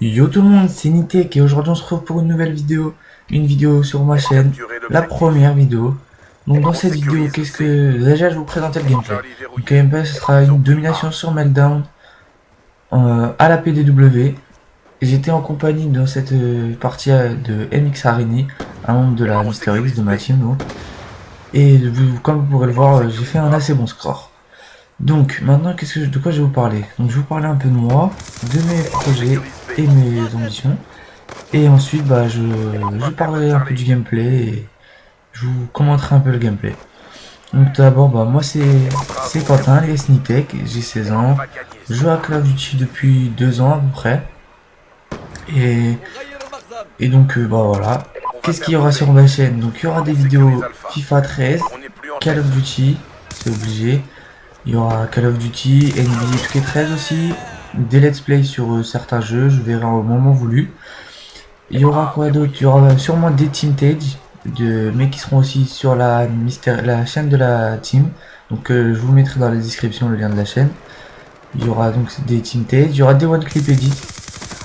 Yo tout le monde, c'est Nitek et aujourd'hui on se retrouve pour une nouvelle vidéo. Une vidéo sur ma chaîne, la première vidéo. Donc dans cette vidéo, qu'est-ce que... Déjà je vais vous présenter le gameplay. Donc le gameplay ce sera une domination sur Meltdown à la PDW. J'étais en compagnie dans cette partie de MX Areni, un membre de la Mister X de ma team. Donc. Et comme vous pourrez le voir, j'ai fait un assez bon score. Donc maintenant de quoi je vais vous parler. Donc je vais vous parler un peu de moi, de mes projets et mes ambitions. Et ensuite je parlerai un peu du gameplay et je vous commenterai un peu le gameplay. Donc tout d'abord moi c'est Quentin, les Snitek, j'ai 16 ans, je joue à Call of Duty depuis 2 ans à peu près. Et, et donc voilà. Qu'est-ce qu'il y aura sur ma chaîne? Donc il y aura des vidéos FIFA 13, Call of Duty, c'est obligé. Il y aura Call of Duty, NBA 2K13 aussi, des let's play sur certains jeux, je verrai au moment voulu. Il y aura quoi d'autre? Il y aura sûrement des team tage, mais qui seront aussi sur la chaîne de la team. Donc je vous mettrai dans la description le lien de la chaîne. Il y aura donc des team tage, il y aura des one clip edit.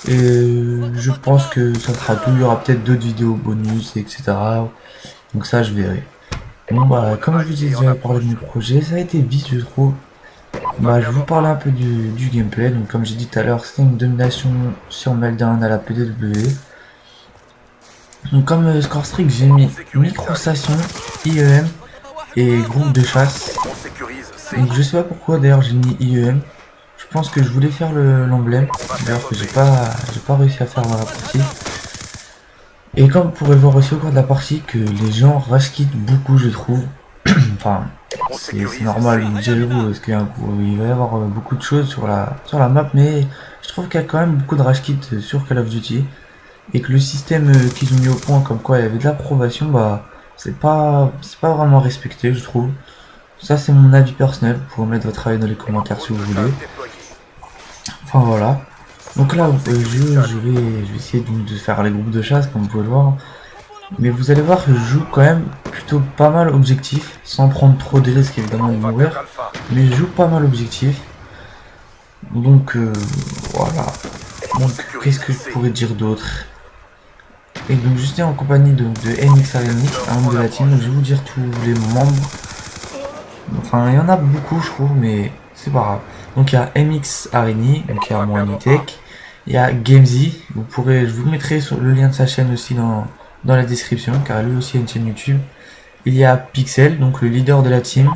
Et je pense que ça sera tout. Il y aura peut-être d'autres vidéos bonus, etc. Donc ça je verrai. Bon comme je vous ai déjà parlé de mes projets, ça a été vite je trouve. Je vais vous parler un peu du gameplay. Donc comme j'ai dit tout à l'heure, c'était une domination sur Meltdown à la PDW. Donc comme score strict, j'ai mis micro-station, IEM et groupe de chasse. Donc je sais pas pourquoi d'ailleurs j'ai mis IEM. Je pense que je voulais faire l'emblème, d'ailleurs que j'ai pas réussi à faire dans la partie. Et comme vous pourrez le voir aussi au cours de la partie, que les gens rush kit beaucoup je trouve. Enfin, c'est normal, direz-vous, parce qu'il va y avoir beaucoup de choses sur la map, mais je trouve qu'il y a quand même beaucoup de rush kit sur Call of Duty. Et que le système qu'ils ont mis au point, comme quoi il y avait de l'approbation, c'est pas vraiment respecté je trouve. Ça c'est mon avis personnel, vous pouvez mettre votre avis dans les commentaires si vous voulez. Enfin voilà. Donc là je vais essayer de faire les groupes de chasse comme vous pouvez le voir. Mais vous allez voir que je joue quand même plutôt pas mal objectif, sans prendre trop de risques évidemment de mourir. Mais je joue pas mal objectif. Donc voilà. Donc qu'est-ce que je pourrais dire d'autre? Et donc j'étais en compagnie de MX Areni, un membre de la team, donc je vais vous dire tous les membres. Enfin il y en a beaucoup je trouve, mais c'est pas grave. Donc il y a MX Areni, donc il y a moi Nitek, il y a Gamzy, je vous mettrai sur le lien de sa chaîne aussi dans la description, car lui aussi a une chaîne YouTube. Il y a Pixel, donc le leader de la team,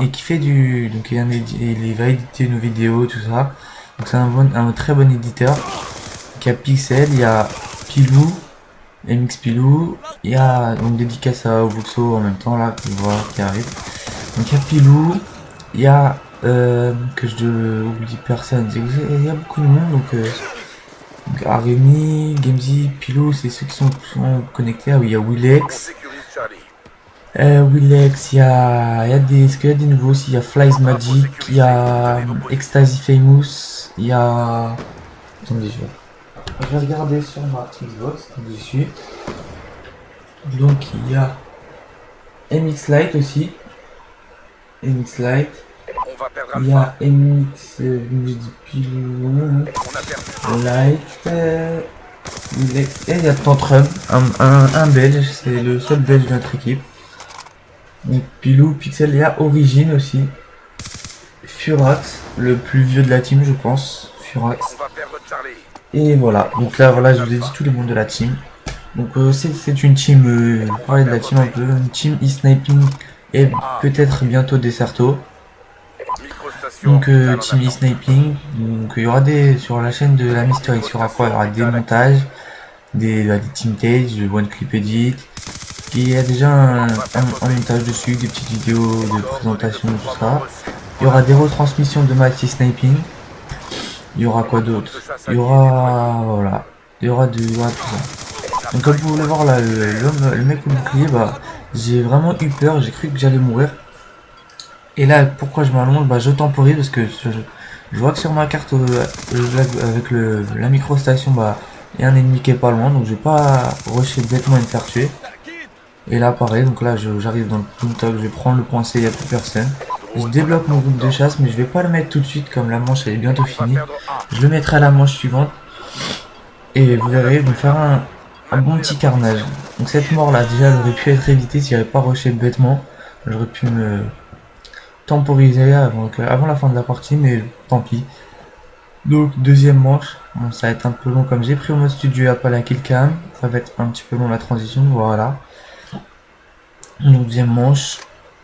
et qui fait donc il va éditer nos vidéos, tout ça. Donc c'est un très bon éditeur. Donc il y a Pixel, il y a Pilou, MX Pilou, il y a donc dédicace à Obuxo en même temps là, qui arrive. Donc il y a Pilou, il y a que je oublie personne, il y a beaucoup de monde donc Areni, Gamzy, Pilou, c'est ceux qui sont connectés. Ah oui, il y a Willex. Willex, il y a des. Est-ce qu'il y a des nouveaux aussi? Il y a Flies Magic, il y a Ecstasy Famous, il y a. Attendez, je vais regarder sur ma Xbox, dessus. Donc il y a MX Lite aussi. MX Lite. Il y a MX Lite. Et il y a Tantrum, un belge, c'est le seul belge de notre équipe. Donc Pilou, Pixel, il y a Origin aussi. Furax, le plus vieux de la team je pense. Furax. Et voilà, donc là voilà, je vous ai dit tous les membres de la team. Donc c'est une team, parler de la team un peu, une team e-sniping et peut-être bientôt Desserto. Donc team e-sniping, donc il y aura sur la chaîne de la Mister X, il y aura quoi? Il y aura des montages, des team tage, one clip edit. Il y a déjà un montage dessus, des petites vidéos de présentation, tout ça. Il y aura des retransmissions de match sniping. Il y aura quoi d'autre? Il y aura voilà, il y aura tout ça. Donc comme vous pouvez voir là, le mec au bouclier, j'ai vraiment eu peur, j'ai cru que j'allais mourir. Et là pourquoi je m'allonge? Je temporise parce que je vois que sur ma carte avec la micro-station, il y a un ennemi qui est pas loin, donc je vais pas rusher bêtement et me faire tuer. Et là pareil, donc là j'arrive dans le point, je vais prendre le point C, il n'y a plus personne. Je débloque mon groupe de chasse, mais je vais pas le mettre tout de suite comme la manche elle est bientôt finie. Je le mettrai à la manche suivante. Et vous verrez, ils vont faire un bon petit carnage. Donc cette mort là, déjà, elle aurait pu être évitée si j'avais pas rushé bêtement. J'aurais pu me temporiser avant la fin de la partie, mais tant pis. Donc deuxième manche, bon, ça va être un peu long comme j'ai pris au mode studio à pas la killcam. Ça va être un petit peu long la transition, voilà. Donc deuxième manche,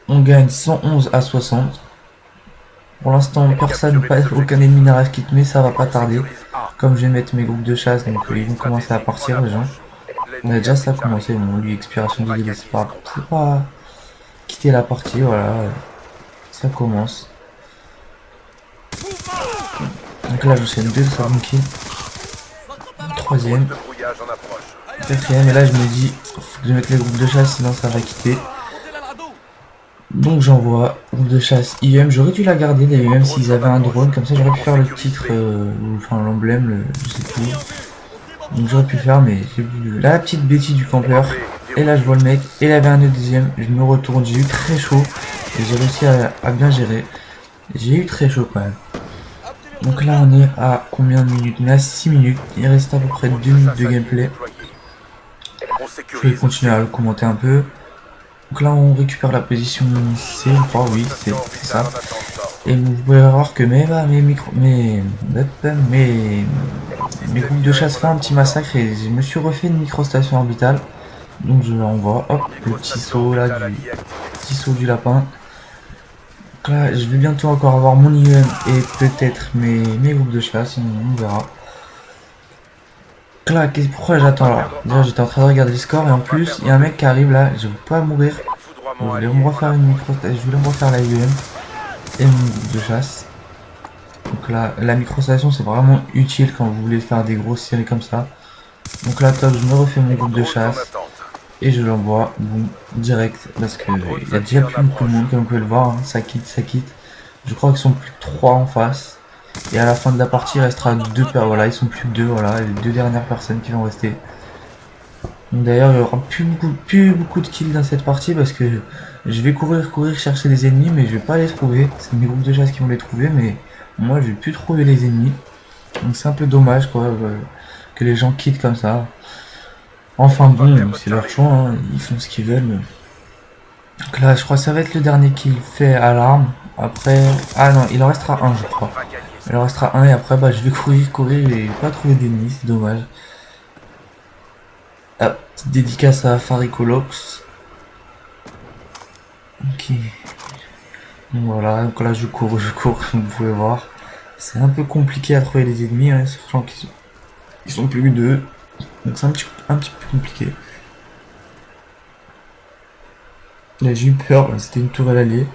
on gagne 111 à 60. Pour l'instant, personne, aucun ennemi n'a rage kit, mais ça va pas tarder. Comme je vais mettre mes groupes de chasse, donc ils vont commencer à partir les gens. On a déjà ça commencé, bon lui expiration de délai, c'est pas quitter la partie, voilà. Ça commence. Donc là je suis une 2 kills. Troisième. Quatrième, et là je me dis, faut que je mette les groupes de chasse, sinon ça va quitter. Donc j'envoie groupe de chasse IM, j'aurais dû la garder les IM s'ils avaient un drone, comme ça j'aurais pu faire le titre, enfin l'emblème, je sais plus. Donc j'aurais pu le faire, mais j'ai vu la petite bêtise du campeur. Et là je vois le mec, et il avait un deuxième, je me retourne, j'ai eu très chaud, et j'ai réussi à bien gérer. J'ai eu très chaud quand même. Donc là on est à combien de minutes? On est à 6 minutes, il reste à peu près 2 minutes de gameplay. Je vais continuer à le commenter un peu. Donc là on récupère la position C, je crois, oui, c'est ça. Et vous pouvez voir que mes groupes de chasse font un petit massacre et je me suis refait une microstation orbitale. Donc je l'envoie, hop, le petit saut là, petit saut du lapin. Donc là je vais bientôt encore avoir mon IEM et peut-être mes groupes de chasse, on verra. Donc là, pourquoi j'attends là? Déjà j'étais en train de regarder le score et en plus il y a un mec qui arrive là, je veux pas mourir. Je voulais me refaire une microstation, je voulais me refaire la IEM et mon groupe de chasse. Donc là, la microstation c'est vraiment utile quand vous voulez faire des grosses séries comme ça. Donc là, top, je me refais mon groupe de chasse et je l'envoie direct parce que il y a déjà plus beaucoup de monde, comme vous pouvez le voir, hein, ça quitte, ça quitte. Je crois qu'ils sont plus que 3 en face. Et à la fin de la partie, il restera 2 personnes. Voilà, ils sont plus que 2, voilà, les 2 dernières personnes qui vont rester. D'ailleurs, il n'y aura plus beaucoup de kills dans cette partie parce que je vais courir chercher les ennemis, mais je vais pas les trouver. C'est mes groupes de chasse qui vont les trouver, mais moi je vais plus trouver les ennemis. Donc c'est un peu dommage quoi, que les gens quittent comme ça. Enfin bon, c'est leur choix, hein, ils font ce qu'ils veulent. Mais... Donc là, je crois que ça va être le dernier kill fait à l'arme. Après, ah non, il en restera un, je crois. Il en restera un et après, bah je vais courir et pas trouver d'ennemis, c'est dommage. Ah, petite dédicace à Faricolox. Ok. Donc voilà, donc là je cours, comme vous pouvez voir. C'est un peu compliqué à trouver les ennemis, hein, sachant qu'ils sont plus que 2. Donc c'est un petit peu compliqué. Là j'ai eu peur, c'était une tourelle alliée.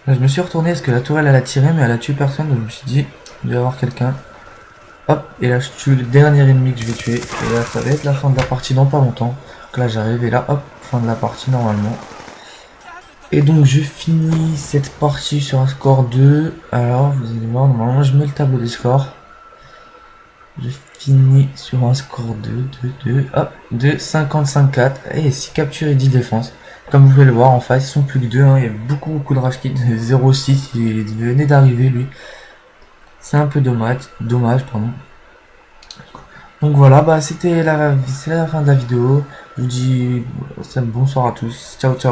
Là je me suis retourné parce que la tourelle elle a tiré mais elle a tué personne, donc je me suis dit il doit y avoir quelqu'un. Hop, et là je tue le dernier ennemi que je vais tuer. Et là ça va être la fin de la partie dans pas longtemps. Donc là j'arrive et là hop, fin de la partie normalement. Et donc je finis cette partie sur un score 2. Alors vous allez voir, normalement je mets le tableau des scores. Je finis sur un score hop, de 55-4. Et 6 captures et 10 défenses. Comme vous pouvez le voir en face, ils sont plus que 2. Hein. Il y a beaucoup de rage kit. 0,6, il venait d'arriver lui. C'est un peu dommage, pardon. Donc voilà, bah c'était la fin de la vidéo. Je vous dis bonsoir à tous. Ciao, ciao.